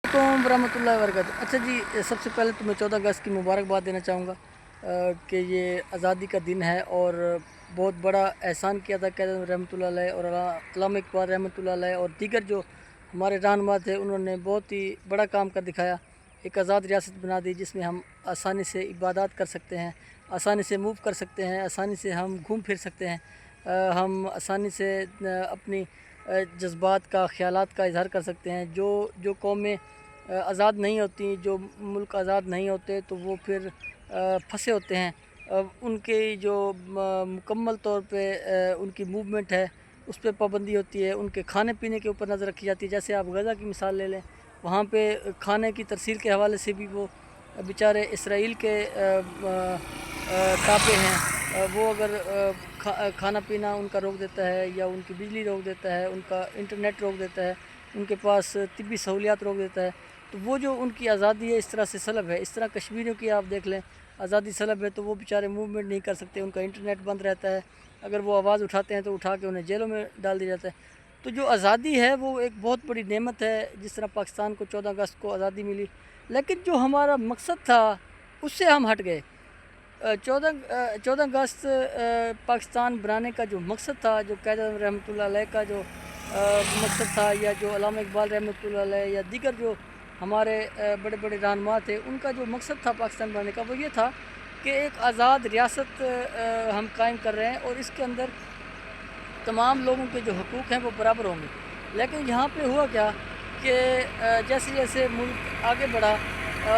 वालेकुम रहमतुल्लाहि व बरकातहू। अच्छा जी, सबसे पहले तो मैं 14 अगस्त की मुबारकबाद देना चाहूँगा कि ये आज़ादी का दिन है और बहुत बड़ा एहसान किया था क़ायद रहमतुल्लाह अलैह और अल्लामा इकबाल रहमतुल्लाह अलैह और दीगर जो हमारे रहनुमा थे, उन्होंने बहुत ही बड़ा काम कर दिखाया। एक आज़ाद रियासत बना दी जिसमें हम आसानी से इबादत कर सकते हैं, आसानी से मूव कर सकते हैं, आसानी से हम घूम फिर सकते हैं, हम आसानी से अपनी जज्बात का, ख़यालात का इज़हार कर सकते हैं। जो कौमें आज़ाद नहीं होती, जो मुल्क आज़ाद नहीं होते, तो वो फिर फंसे होते हैं। उनकी जो मुकम्मल तौर पे उनकी मूवमेंट है, उस पर पाबंदी होती है। उनके खाने पीने के ऊपर नज़र रखी जाती है। जैसे आप गज़ा की मिसाल ले लें, वहाँ पे खाने की तरसील के हवाले से भी वो बेचारे इसराइल के ताबे हैं। वो अगर खाना पीना उनका रोक देता है या उनकी बिजली रोक देता है, उनका इंटरनेट रोक देता है, उनके पास तिब्बी सहूलियात रोक देता है, तो वो जो उनकी आज़ादी है इस तरह से सलब है। इस तरह कश्मीरियों की आप देख लें, आज़ादी सलब है, तो वो बेचारे मूवमेंट नहीं कर सकते, उनका इंटरनेट बंद रहता है। अगर वो आवाज़ उठाते हैं तो उठा के उन्हें जेलों में डाल दिया जाता है। तो जो आज़ादी है वो एक बहुत बड़ी नेमत है। जिस तरह पाकिस्तान को 14 अगस्त को आज़ादी मिली, लेकिन जो हमारा मकसद था उससे हम हट गए। 14 अगस्त पाकिस्तान बनाने का जो मकसद था, जो क़ायद रहमतुल्लाह अलैह का जो मकसद था, या जो अल्लामा इकबाल रहमतुल्लाह अलैह या दीगर जो हमारे बड़े बड़े रहनुमा थे, उनका जो मकसद था पाकिस्तान बनाने का, वो ये था कि एक आज़ाद रियासत हम कायम कर रहे हैं और इसके अंदर तमाम लोगों के जो हकूक़ हैं वो बराबर होंगे। लेकिन यहाँ पे हुआ क्या कि जैसे जैसे मुल्क आगे बढ़ा,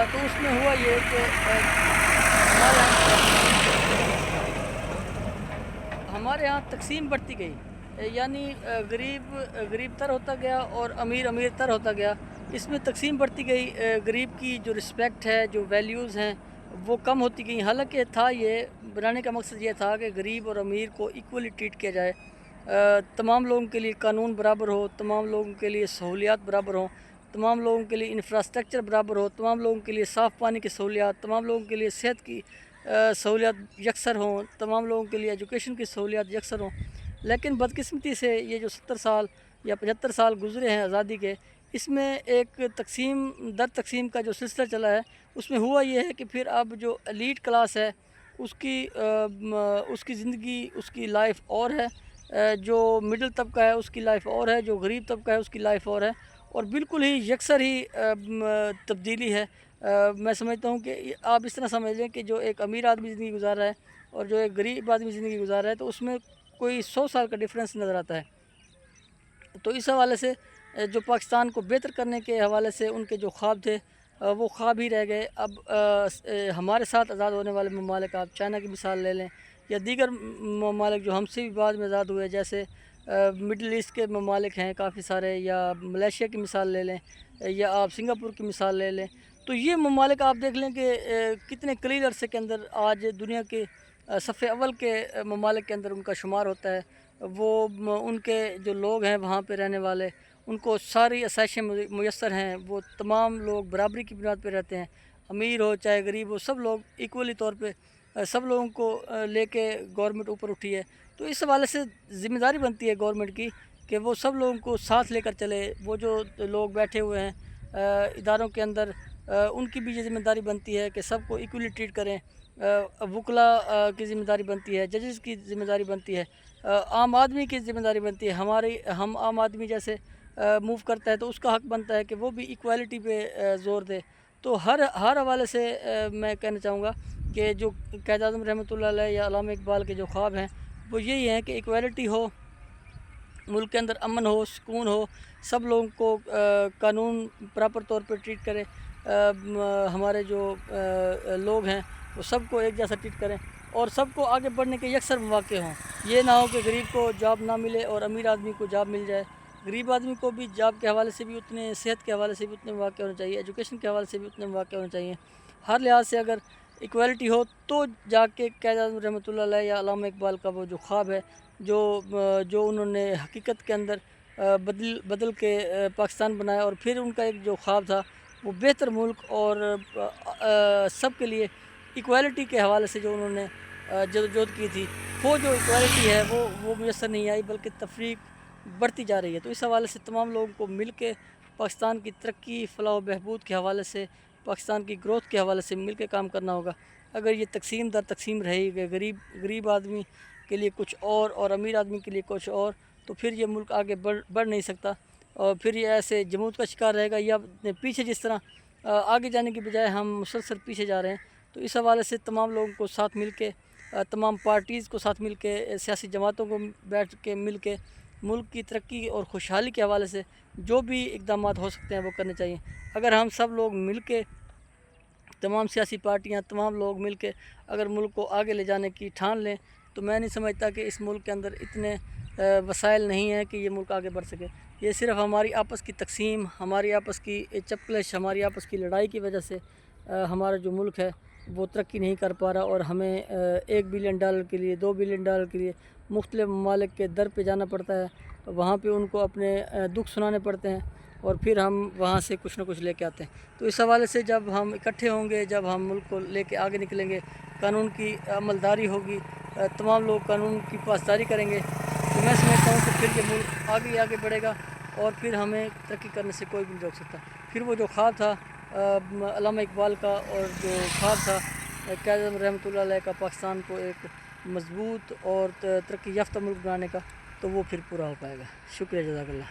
तो उसमें हुआ ये कि हमारे यहाँ तकसीम बढ़ती गई, यानी गरीब तर होता गया और अमीर तर होता गया। इसमें तकसीम बढ़ती गई, गरीब की जो रिस्पेक्ट है, जो वैल्यूज़ हैं, वो कम होती गई। हालांकि था ये बनाने का मकसद ये था कि गरीब और अमीर को इक्वली ट्रीट किया जाए, तमाम लोगों के लिए कानून बराबर हो, तमाम लोगों के लिए सहूलियात बराबर हों, तमाम लोगों के लिए इंफ्रास्ट्रक्चर बराबर हो, तमाम लोगों के लिए साफ़ पानी की सहूलियात, तमाम लोगों के लिए सेहत की सहूलियात यकसर हों, तमाम लोगों के लिए एजुकेशन की सहूलियात यकसर हों। लेकिन बदकिस्मती से ये जो 70 साल या 75 साल गुज़रे हैं आज़ादी के, इसमें एक तकसीम दर तकसीम का जो सिलसिला चला है, उसमें हुआ ये है कि फिर अब जो एलीट क्लास है उसकी ज़िंदगी, उसकी लाइफ और है, जो मिडिल तबका है उसकी लाइफ और है, जो गरीब तबका है उसकी लाइफ और है, और बिल्कुल ही यकसर ही तब्दीली है। मैं समझता हूँ कि आप इस तरह समझ लें कि जो एक अमीर आदमी ज़िंदगी गुजार रहा है और जो एक गरीब आदमी ज़िंदगी गुजार रहा है, तो उसमें कोई 100 साल का डिफरेंस नज़र आता है। तो इस हवाले से जो पाकिस्तान को बेहतर करने के हवाले से उनके जो ख्वाब थे, वो ख्वाब ही रह गए। अब हमारे साथ आज़ाद होने वाले ममालिक, आप चाइना की मिसाल ले लें या दीगर ममालिक जो हमसे भी बाद में आज़ाद हुए, जैसे मिडल ईस्ट के ममालिक हैं काफ़ी सारे, या मलेशिया की मिसाल ले लें, या आप सिंगापुर की मिसाल ले लें। तो ये ममालिक आप देख लें कि कितने कलील अरसे के अंदर आज दुनिया के सफ़े अव्वल के ममालिक के अंदर उनका शुमार होता है। वो उनके जो लोग हैं वहाँ पे रहने वाले, उनको सारी आसाइशें मुयस्सर हैं। वो तमाम लोग बराबरी की बुनियाद पे रहते हैं, अमीर हो चाहे गरीब हो, सब लोग इक्वली तौर पे सब लोगों को लेके गवर्नमेंट ऊपर उठी है। तो इस हवाले से ज़िम्मेदारी बनती है गवर्नमेंट की कि वो सब लोगों को साथ लेकर चले। वो जो लोग बैठे हुए हैं इदारों के अंदर, उनकी भी ये ज़िम्मेदारी बनती है कि सबको इक्वली ट्रीट करें। वकला की ज़िम्मेदारी बनती है, जजेस की ज़िम्मेदारी बनती है, आम आदमी की ज़िम्मेदारी बनती है। हम आम आदमी जैसे मूव करता है तो उसका हक़ बनता है कि वो भी इक्वालिटी पे ज़ोर दे। तो हर हवाले से मैं कहना चाहूँगा कि जो क़ायद आज़म रहमतुल्लाह अलैह या अल्लामा इकबाल के जो ख्वाब हैं, वो यही हैं कि इक्वालिटी हो, मुल्क के अंदर अमन हो, सुकून हो, सब लोगों को कानून प्रॉपर तौर पे ट्रीट करे, हमारे जो लोग हैं वो सबको एक जैसा ट्रीट करें और सबको आगे बढ़ने के यकसर मौके हों। ये ना हो कि गरीब को जॉब ना मिले और अमीर आदमी को जॉब मिल जाए। गरीब आदमी को भी जॉब के हवाले से भी उतने, सेहत के हवाले से भी उतने मौके होने चाहिए, एजुकेशन के हवाले से भी उतने मौके होने चाहिए। हर लिहाज से अगर इक्वालिटी हो तो जाके क़ायद आज़म रहमतुल्लाह अलैह या अल्लामा इकबाल का वो जो ख्वाब है, जो उन्होंने हकीकत के अंदर बदल के पाकिस्तान बनाया, और फिर उनका एक जो ख्वाब था वो बेहतर मुल्क और सब के लिए इक्वालिटी के हवाले से जो उन्होंने जदोजहद की थी, वो जो इक्वालिटी है वो मुयस्सर नहीं आई, बल्कि तफरीक बढ़ती जा रही है। तो इस हवाले से तमाम लोगों को मिल के پاکستان کی ترقی فلاح و بہبود کے حوالے سے، پاکستان کی گروتھ کے حوالے سے مل کے کام کرنا ہوگا۔ اگر یہ تقسیم در تقسیم رہے گی، غریب آدمی کے لیے کچھ اور امیر آدمی کے لیے کچھ اور، تو پھر یہ ملک آگے بڑھ نہیں سکتا، اور پھر یہ ایسے جمود کا شکار رہے گا، یا پیچھے جس طرح آگے جانے کی بجائے ہم مسلسل پیچھے جا رہے ہیں۔ تو اس حوالے سے تمام لوگوں کو ساتھ مل کے، تمام پارٹیز کو ساتھ مل کے، سیاسی جماعتوں کو بیٹھ کے مل کے ملک کی ترقی اور خوشحالی کے حوالے سے جو بھی اقدامات ہو سکتے ہیں وہ کرنے چاہیے۔ اگر ہم سب لوگ مل کے، تمام سیاسی پارٹیاں، تمام لوگ مل کے اگر ملک کو آگے لے جانے کی ٹھان لیں، تو میں نہیں سمجھتا کہ اس ملک کے اندر اتنے وسائل نہیں ہیں کہ یہ ملک آگے بڑھ سکے۔ یہ صرف ہماری آپس کی تقسیم، ہماری آپس کی چپکلش، ہماری آپس کی لڑائی کی وجہ سے ہمارا جو ملک ہے وہ ترقی نہیں کر پا رہا، اور ہمیں $1 بلین کے لیے، $2 بلین کے لیے مختلف ممالک کے در پہ جانا پڑتا ہے، وہاں پہ ان کو اپنے دکھ سنانے پڑتے ہیں، اور پھر ہم وہاں سے کچھ نہ کچھ لے کے آتے ہیں۔ تو اس حوالے سے جب ہم اکٹھے ہوں گے، جب ہم ملک کو لے کے آگے نکلیں گے، قانون کی عملداری ہوگی، تمام لوگ قانون کی پاسداری کریں گے، تو میں سمجھتا ہوں کہ پھر یہ ملک آگے بڑھے گا، اور پھر ہمیں ترقی کرنے سے کوئی بھی نہیں روک سکتا۔ پھر وہ جو خواب تھا علامہ اقبال کا، اور جو خواب تھا قائد اعظم رحمۃ اللہ علیہ کا، پاکستان کو ایک مضبوط اور ترقی یافتہ ملک بنانے کا، تو وہ پھر پورا ہو پائے گا۔ شکریہ، جزاک اللہ۔